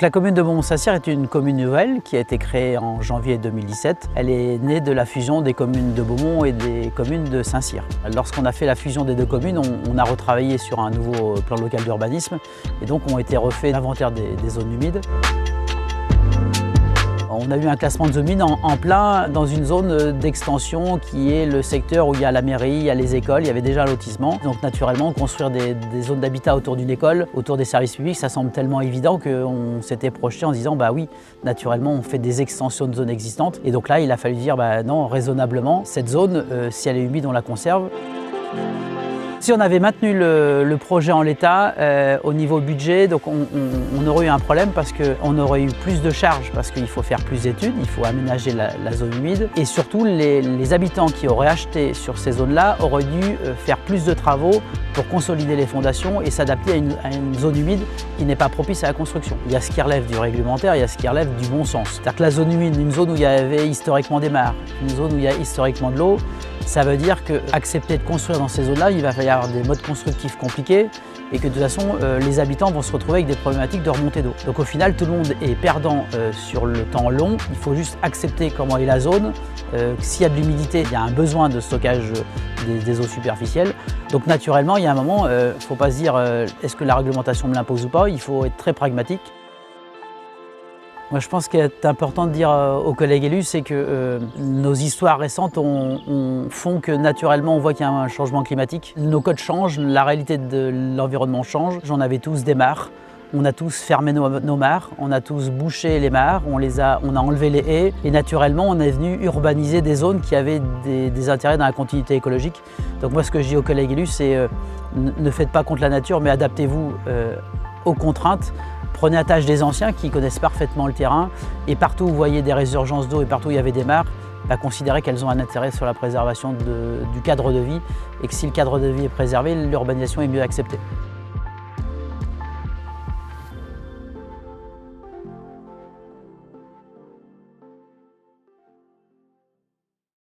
La commune de Beaumont-Saint-Cyr est une commune nouvelle qui a été créée en janvier 2017. Elle est née de la fusion des communes de Beaumont et des communes de Saint-Cyr. Lorsqu'on a fait la fusion des deux communes, on a retravaillé sur un nouveau plan local d'urbanisme et donc ont été refaits l'inventaire des zones humides. On a eu un classement de zone humide en plein dans une zone d'extension qui est le secteur où il y a la mairie, il y a les écoles, il y avait déjà un lotissement. Donc naturellement, construire des zones d'habitat autour d'une école, autour des services publics, ça semble tellement évident qu'on s'était projeté en se disant bah oui, naturellement on fait des extensions de zones existantes. Et donc là, il a fallu dire bah non, raisonnablement, cette zone, si elle est humide, on la conserve. Si on avait maintenu le projet en l'état, au niveau budget, donc on aurait eu un problème parce qu'on aurait eu plus de charges parce qu'il faut faire plus d'études, il faut aménager la zone humide et surtout les habitants qui auraient acheté sur ces zones-là auraient dû faire plus de travaux pour consolider les fondations et s'adapter à une zone humide qui n'est pas propice à la construction. Il y a ce qui relève du réglementaire, il y a ce qui relève du bon sens. C'est-à-dire que la zone humide, une zone où il y avait historiquement des mares, une zone où il y a historiquement de l'eau, ça veut dire qu'accepter de construire dans ces zones-là, il va y avoir des modes constructifs compliqués et que de toute façon, les habitants vont se retrouver avec des problématiques de remontée d'eau. Donc au final, tout le monde est perdant sur le temps long. Il faut juste accepter comment est la zone. S'il y a de l'humidité, il y a un besoin de stockage des eaux superficielles. Donc naturellement, il y a un moment, il ne faut pas se dire est-ce que la réglementation me l'impose ou pas. Il faut être très pragmatique. Moi, je pense qu'il est important de dire aux collègues élus, c'est que nos histoires récentes font que naturellement on voit qu'il y a un changement climatique. Nos codes changent, la réalité de l'environnement change. J'en avais tous des mares. On a tous fermé nos mares, on a tous bouché les mares, on a enlevé les haies et naturellement on est venu urbaniser des zones qui avaient des intérêts dans la continuité écologique. Donc moi ce que je dis aux collègues élus c'est ne faites pas contre la nature mais adaptez-vous aux contraintes. Prenez à tâche des anciens qui connaissent parfaitement le terrain et partout où vous voyez des résurgences d'eau et partout où il y avait des mares, considérez qu'elles ont un intérêt sur la préservation du cadre de vie et que si le cadre de vie est préservé, l'urbanisation est mieux acceptée.